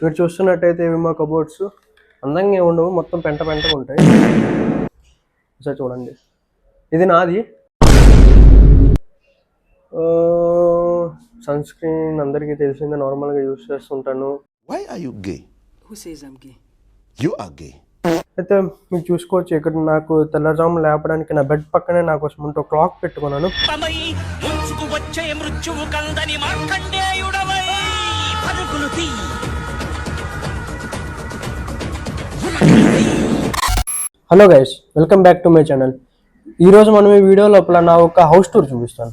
మీరు చూస్తున్నట్టయితే ఇవి మా కబోర్డ్స్ అందంగా ఉండవు, మొత్తం పెంట పెంటగా ఉంటాయి. ఒకసారి చూడండి, ఇది నాది. సన్ స్క్రీన్ అందరికీ తెలిసిందే, నార్మల్గా యూస్ చేస్తుంటాను. Why are you gay? Who says I'm gay? You are gay. అయితే మీరు చూసుకోవచ్చు, ఇక్కడ నాకు తెల్లజాము లేపడానికి నా బెడ్ పక్కనే నా కోసం ఉంటే క్లాక్ పెట్టుకున్నాను. Hello guys, welcome back to my channel. ఈరోజు మనం ఈ వీడియో లోపల నా ఒక హౌస్ టూర్ చూపిస్తాను.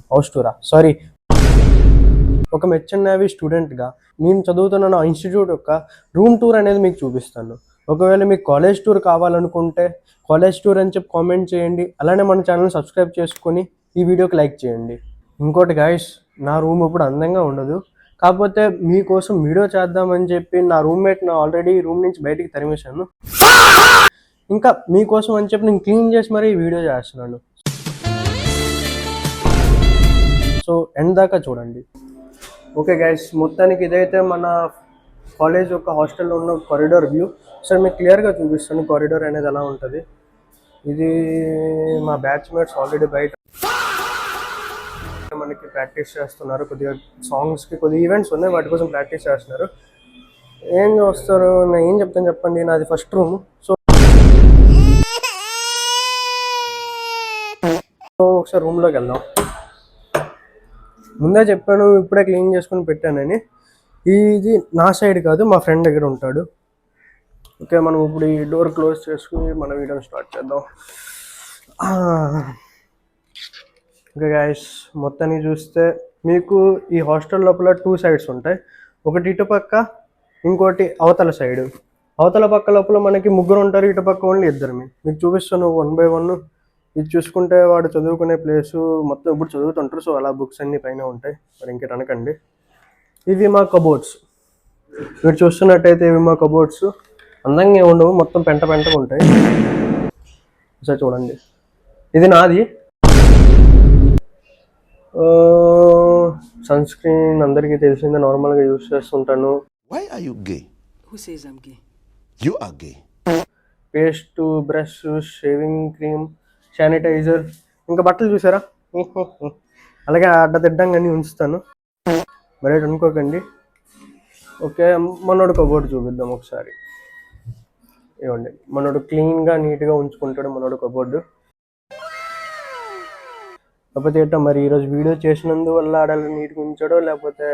ఒక మెర్చెంట్ నేవీ స్టూడెంట్గా నేను చదువుతున్న నా ఇన్స్టిట్యూట్ యొక్క రూమ్ టూర్ అనేది మీకు చూపిస్తాను. ఒకవేళ మీకు కాలేజ్ టూర్ కావాలనుకుంటే కాలేజ్ టూర్ అని చెప్పి కామెంట్ చేయండి. అలానే మన ఛానల్ సబ్స్క్రైబ్ చేసుకొని ఈ వీడియోకి లైక్ చేయండి. ఇంకోటి గైస్, నా రూమ్ ఇప్పుడు అందంగా ఉండదు, కాకపోతే మీకోసం వీడియో చేద్దామని చెప్పి నా రూమ్మేట్ నా ఆల్రెడీ రూమ్ నుంచి బయటికి తరిమేశాను. ఇంకా మీకోసం అని చెప్పి నేను క్లీన్ చేసి మరీ వీడియో చేస్తున్నాను. సో ఎండ్ దాకా చూడండి. ఓకే గైస్, మొత్తానికి ఇదైతే మన కాలేజ్ యొక్క హాస్టల్లో ఉన్న కారిడార్ వ్యూ. సార్ మీకు క్లియర్గా చూపిస్తాను కారిడార్ అనేది ఎలా ఉంటుంది. ఇది మా బ్యాచ్మేట్స్ ఆల్రెడీ బయట మనకి ప్రాక్టీస్ చేస్తున్నారు. కొద్దిగా సాంగ్స్కి కొద్దిగా ఈవెంట్స్ ఉన్నాయి, వాటి కోసం ప్రాక్టీస్ చేస్తున్నారు. ఏం వస్తారు, నేను ఏం చెప్తాను చెప్పండి. నాది ఫస్ట్ రూమ్. సో ఒకసారి రూమ్లోకి వెళ్దాం. ముందే చెప్పాను, ఇప్పుడే క్లీన్ చేసుకుని పెట్టానని. ఇది నా సైడ్ కాదు, మా ఫ్రెండ్ దగ్గర ఉంటాడు. ఓకే, మనం ఇప్పుడు ఈ డోర్ క్లోజ్ చేసుకుని మన వీడియోని స్టార్ట్ చేద్దాం. ఓకే గైస్, మొత్తాన్ని చూస్తే మీకు ఈ హాస్టల్ లోపల 2 సైడ్స్ ఉంటాయి. ఒకటి ఇటుపక్క, ఇంకోటి అవతల సైడ్. అవతల పక్క లోపల మనకి 3 ఉంటారు, ఇటుపక్క ఓన్లీ 2. మీకు చూపిస్తాను 1 by 1. ఇది చూసుకుంటే వాడు చదువుకునే ప్లేసు మొత్తం ఇప్పుడు చదువుతుంటారు. సో అలా బుక్స్ అన్నీ పైన ఉంటాయి, మరి ఇంకేట అనకండి. ఇవి మా కబోర్డ్స్. మీరు చూస్తున్నట్టయితే ఇవి మా కబోర్డ్స్ అందంగా ఉండవు, మొత్తం పెంట పెంటగా ఉంటాయి. ఒకసారి చూడండి, ఇది నాది. సన్ స్క్రీన్ అందరికీ తెలిసిందే, నార్మల్గా యూస్ చేస్తుంటాను. Why are you gay? Who says I'm gay? You are gay. Paste, brush, shaving cream, sanitizer, ఇంకా బట్టలు చూసారా, అలాగే అడ్డదిడ్డంగా ఉంచుతాను, మరి అనుకోకండి. ఓకే, మనోడు కబోర్డ్ చూపిద్దాం ఒకసారి. ఇవ్వండి, మనోడు క్లీన్గా నీట్గా ఉంచుకుంటాడు మనోడు కబోర్డు. కాకపోతే ఏంటో మరి ఈరోజు వీడియో చేసినందువల్ల ఆడాలి నీట్గా ఉంచాడో, లేకపోతే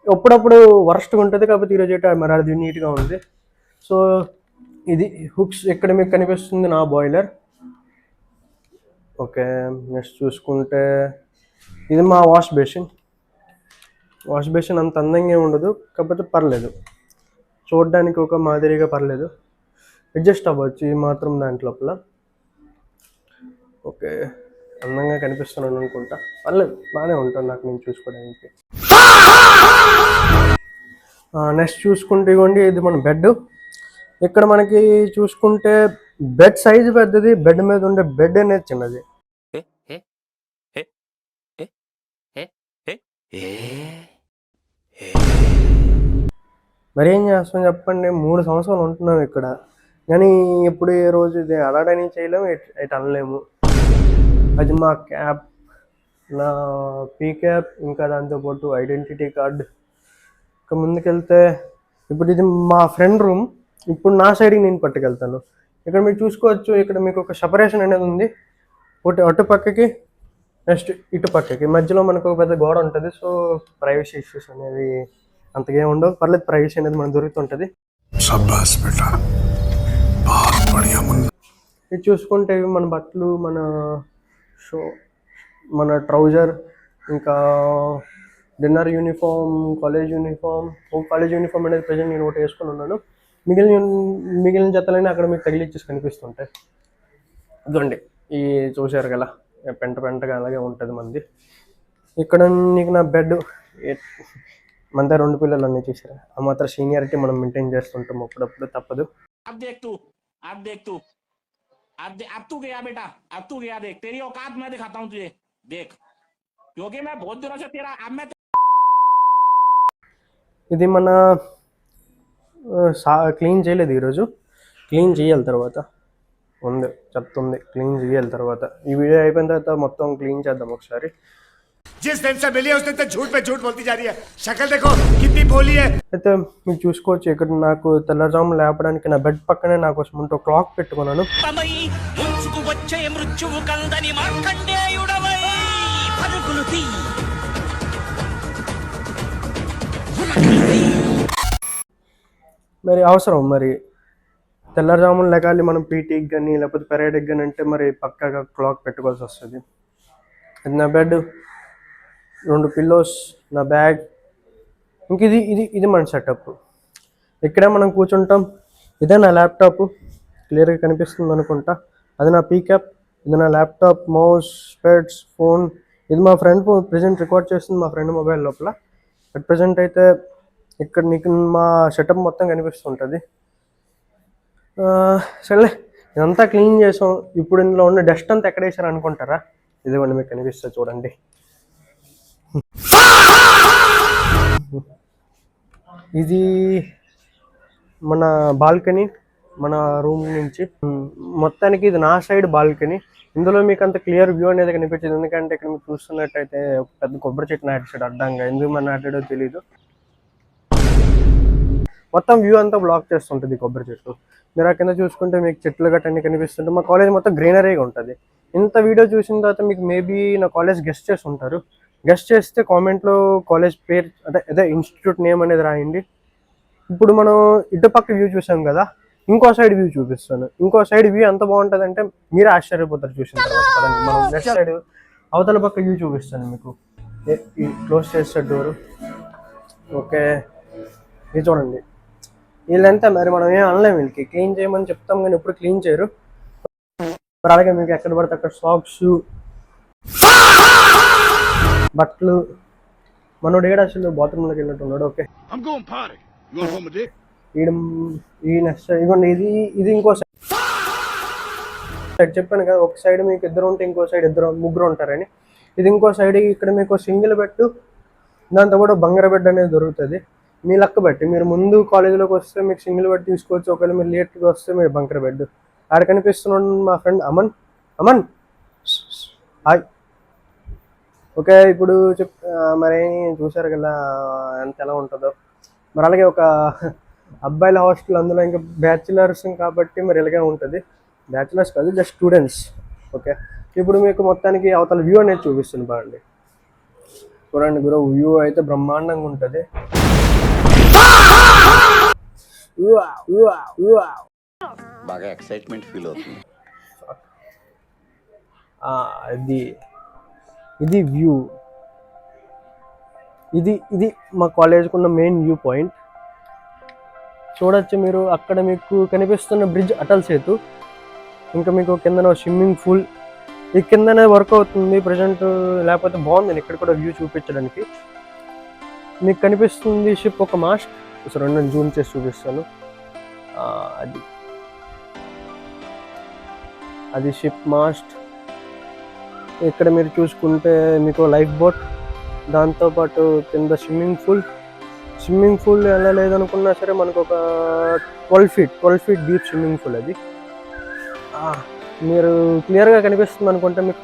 అప్పుడప్పుడు వర్స్ట్గా ఉంటుంది. కాకపోతే ఈరోజు ఏంటో మరి అది నీట్గా ఉంది. సో ఇది హుక్స్ ఇక్కడ మీకు కనిపిస్తుంది, నా బాయిలర్. ఓకే, నెక్స్ట్ చూసుకుంటే ఇది మా వాష్ బేసిన్. వాష్ బేసిన్ అంత అందంగా ఉండదు, కాకపోతే పర్లేదు, చూడడానికి ఒక మాదిరిగా పర్లేదు, అడ్జస్ట్ అవ్వచ్చు ఈ మాత్రం దాంట్లోపల. ఓకే, అందంగా కనిపిస్తున్నాను అనుకుంటా, పర్లేదు, బాగానే ఉంటాను నాకు నేను చూసుకోవడానికి. నెక్స్ట్ చూసుకుంటే ఇవ్వండి, ఇది మన బెడ్. ఇక్కడ మనకి చూసుకుంటే బెడ్ సైజు పెద్దది, బెడ్ మీద ఉండే బెడ్ అనేది చిన్నది. మరి ఏం చేస్తాం చెప్పండి, 3 సంవత్సరాలు ఉంటున్నాం ఇక్కడ, కానీ ఎప్పుడు ఏ రోజు ఇది అడగడని చేయలేము, ఎటు అనలేము. అది మా క్యాప్, నా పీ క్యాప్, ఇంకా దాంతోపాటు ఐడెంటిటీ కార్డ్. ఇంకా ముందుకెళ్తే ఇప్పుడు ఇది మా ఫ్రెండ్ రూమ్. ఇప్పుడు నా సైడ్కి నేను పట్టుకెళ్తాను. ఇక్కడ మీరు చూసుకోవచ్చు, ఇక్కడ మీకు ఒక సెపరేషన్ అనేది ఉంది. ఒకటి అటు పక్కకి, నెక్స్ట్ ఇటు పక్కకి, మధ్యలో మనకు ఒక పెద్ద గోడ ఉంటుంది. సో ప్రైవసీ ఇష్యూస్ అనేవి అంతగా ఏమి ఉండవు, పర్లేదు, ప్రైవసీ అనేది మనకు దొరుకుతుంటుంది. ఇది చూసుకుంటే ఇవి మన బట్టలు, మన మన ట్రౌజర్, ఇంకా dinner uniform, college uniform. College uniform అనేది ప్రజెంట్ నేను ఒకటి వేసుకొని ఉన్నాను. మిగిలిన జతలైనా అక్కడ మీకు తగిలిచ్చేసి కనిపిస్తుంటాయి. ఇదండి, ఈ చూశారు కదా, పెంట పెంటగా అలాగే ఉంటుంది మంది. ఇక్కడ నీకు నా బెడ్, మనతో 2 పిల్లలు అన్నీ చూసారా, ఆ మాత్రం సీనియారిటీ మనం మెయింటైన్ చేస్తుంటాం అప్పుడప్పుడు, తప్పదు. अब तू गया बेटा, अब तू गया, देख तेरी औकात मैं दिखाता हूँ तुझे, देख, क्योंकि मैं बहुत दिनों से तेरा, अब मैं ఇది మన క్లీన్ చేయలేదు ఈరోజు, క్లీన్ చేయాలి తర్వాత. ఉంది చెత్త ఉంది, క్లీన్ చేయాలి తర్వాత. ఈ వీడియో అయిపోయిన తర్వాత మొత్తం క్లీన్ చేద్దాం ఒకసారి. जिस दिन से मिली है उस दिन तक झूठ पे झूठ बोलती जा रही है. शक्ल देखो कितनी भोली है. అయితే మీరు చూసుకోవచ్చు, ఇక్కడ నాకు తెల్లజాము లేపడానికి నా బెడ్ పక్కనే నా కోసం ఒక క్లాక్ పెట్టుకున్నాను. మరి అవసరం, మరి తెల్లజాములు లెగాలి మనం పీటీకి కానీ లేకపోతే పెరేడ్కి కానీ అంటే మరి పక్కగా క్లాక్ పెట్టుకోవాల్సి వస్తుంది. అది నా బెడ్, 2 పిల్లోస్, నా బ్యాగ్, ఇంక ఇది ఇది ఇది మన సెటప్. ఇక్కడే మనం కూర్చుంటాం. ఇదే నా ల్యాప్టాప్, క్లియర్గా కనిపిస్తుంది అనుకుంటా. అది నా పీక్యాప్, ఇది నా ల్యాప్టాప్, మౌస్, స్పెడ్స్, ఫోన్. ఇది మా ఫ్రెండ్ ప్రజెంట్ రికార్డ్ చేస్తుంది మా ఫ్రెండ్ మొబైల్ లోపల. అట్ ప్రజెంట్ అయితే ఇక్కడ నీకు మా సెటప్ మొత్తం కనిపిస్తుంటుంది. సరే, ఇదంతా క్లీన్ చేసాం. ఇప్పుడు ఇందులో ఉన్న డస్ట్ అంతా ఎక్కడ వేసారు అనుకుంటారా? ఇదిగోండి మీకు కనిపిస్తుంది చూడండి. ఇది మన బాల్కనీ, మన రూమ్ నుంచి మొత్తానికి ఇది నా సైడ్ బాల్కనీ. ఇందులో మీకు అంత క్లియర్ వ్యూ అనేది కనిపించదు, ఎందుకంటే ఇక్కడ మీరు చూస్తున్నట్టయితే పెద్ద కొబ్బరి చెట్టు నాటేసాడు అడ్డంగా. ఎందుకు మన నాటాడో తెలీదు. మొత్తం వ్యూ అంతా బ్లాక్ చేస్తుంటుంది కొబ్బరి చెట్టు. మీరు ఆ కింద చూసుకుంటే మీకు చెట్లు గట్టన్నీ కనిపిస్తుంటే మా కాలేజ్ మొత్తం గ్రీనరీగా ఉంటుంది. ఇంత వీడియో చూసిన తర్వాత మీకు మేబీ నా కాలేజ్ గెస్ట్ చేసి ఉంటారు. గెస్ట్ చేస్తే కామెంట్లో కాలేజ్ పేరు అదే ఇన్స్టిట్యూట్ నేమ్ అనేది రాయండి. ఇప్పుడు మనం ఇటు పక్క వ్యూ చూసాం కదా, ఇంకో సైడ్ వ్యూ చూపిస్తాను. ఇంకో సైడ్ వ్యూ ఎంత బాగుంటుంది అంటే మీరే ఆశ్చర్యపోతారు చూసిన తర్వాత. కదండి, మనం నెక్స్ట్ సైడ్ అవతల పక్క వ్యూ చూపిస్తాను మీకు. క్లోజ్ చేస్తే డోరు. ఓకే, ఇది చూడండి. వీళ్ళంతా మరి మనం ఏం అనలేము, వీళ్ళకి క్లీన్ చేయమని చెప్తాం కానీ ఎప్పుడు క్లీన్ చేయరు. మరి అలాగే మీకు ఎక్కడ పడితే అక్కడ సాక్స్, బట్టలు. మనోడు ఏడు అసలు బాత్రూంలోకి వెళ్ళినట్టున్నాడు. ఓకే, ఈ నెక్స్ట్ ఇదిగోండి, ఇది ఇంకో సైడ్ చెప్పాను కదా, ఒక సైడ్ మీకు ఇద్దరు ఉంటే ఇంకో సైడ్ ముగ్గురు ఉంటారని. ఇది ఇంకో సైడ్. ఇక్కడ మీకు సింగిల్ బెడ్, దాంతో కూడా బంగారు బెడ్ అనేది దొరుకుతుంది. మీ లక్క బట్టి మీరు ముందు కాలేజీలోకి వస్తే మీకు సింగిల్ బెడ్ తీసుకోవచ్చు. ఒకవేళ మీరు లేట్గా వస్తే మీరు బంకర్ బెడ్. ఆడ కనిపిస్తున్నాడు మా friend Aman. Aman hi. Okay, ఇప్పుడు మరి చూసారు కదా ఎంత ఎలా ఉంటుందో. మరి అలాగే ఒక అబ్బాయిల హాస్టల్, అందులో ఇంకా బ్యాచిలర్స్ కాబట్టి మరి ఇలాగే ఉంటుంది. బ్యాచిలర్స్ కాదు, జస్ట్ స్టూడెంట్స్. ఓకే, ఇప్పుడు మీకు మొత్తానికి అవతల వ్యూ అనేది చూపిస్తుంది. బాగుంది చూడండి గురు, వ్యూ అయితే బ్రహ్మాండంగా ఉంటుంది. బాగా ఎక్సైట్మెంట్ ఫీల్ అవుతుంది. ఇది వ్యూ. ఇది మా కాలేజ్కి ఉన్న మెయిన్ వ్యూ పాయింట్. చూడొచ్చు మీరు, అక్కడ మీకు కనిపిస్తున్న బ్రిడ్జ్ అటల్ సేతు. ఇంకా మీకు కిందన స్విమ్మింగ్ పూల్. ఈ కిందనే వర్క్ అవుతుంది ప్రజెంట్, లేకపోతే బాగుంది ఇక్కడ కూడా వ్యూ చూపించడానికి. మీకు కనిపిస్తుంది షిప్ ఒక మాస్ట్. సో రెండు జూమ్ చేసి చూపిస్తాను. అది షిప్ మాస్ట్. ఇక్కడ మీరు చూసుకుంటే మీకు లైఫ్ బోట్, దాంతోపాటు కింద స్విమ్మింగ్ పూల్ ఎలా లేదనుకున్నా సరే మనకు ఒక 12 feet డీప్ స్విమ్మింగ్ పూల్. అది మీరు క్లియర్గా కనిపిస్తుంది అనుకుంటే మీకు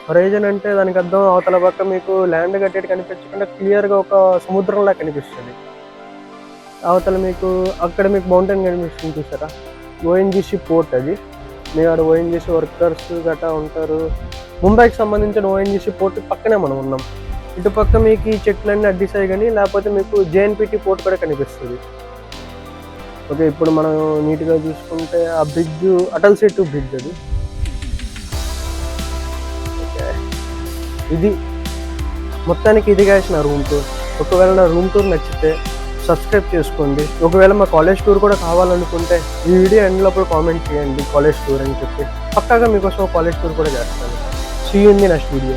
హొరైజన్ అంటే దానికి అర్థం అవతల పక్క మీకు ల్యాండ్ కట్టేది కనిపించకుండా క్లియర్గా ఒక సముద్రంలా కనిపిస్తుంది. అవతల మీకు అక్కడ మీకు మౌంటైన్ కనిపిస్తుంది చూసారా, ఓఎన్జీసీ పోర్ట్. అది మీ ఆడ ఓఎన్జీసీ వర్కర్స్ గట్రా ఉంటారు. ముంబైకి సంబంధించిన ఓఎన్జీసీ పోర్ట్ పక్కనే మనం ఉన్నాం. ఇటు పక్క మీకు ఈ చెట్లన్నీ అడ్డిసాయి కానీ లేకపోతే మీకు జేఎన్పిటి పోర్ట్ కూడా కనిపిస్తుంది. ఓకే, ఇప్పుడు మనం నీట్గా చూసుకుంటే ఆ బ్రిడ్జ్ అటల్ సేతు బ్రిడ్జ్. అది ఓకే, ఇది మొత్తానికి ఇది గాయస్ నా రూమ్ టూర్. ఒకవేళ నా రూమ్ టూర్ నచ్చితే సబ్స్క్రైబ్ చేసుకోండి. ఒకవేళ మా కాలేజ్ టూర్ కూడా కావాలనుకుంటే ఈ వీడియో ఎండ్ లోపల కామెంట్ చేయండి కాలేజ్ టూర్ అని చెప్పి. పక్కాగా మీకోసం కాలేజ్ టూర్ కూడా చేస్తాను. See you in the next video.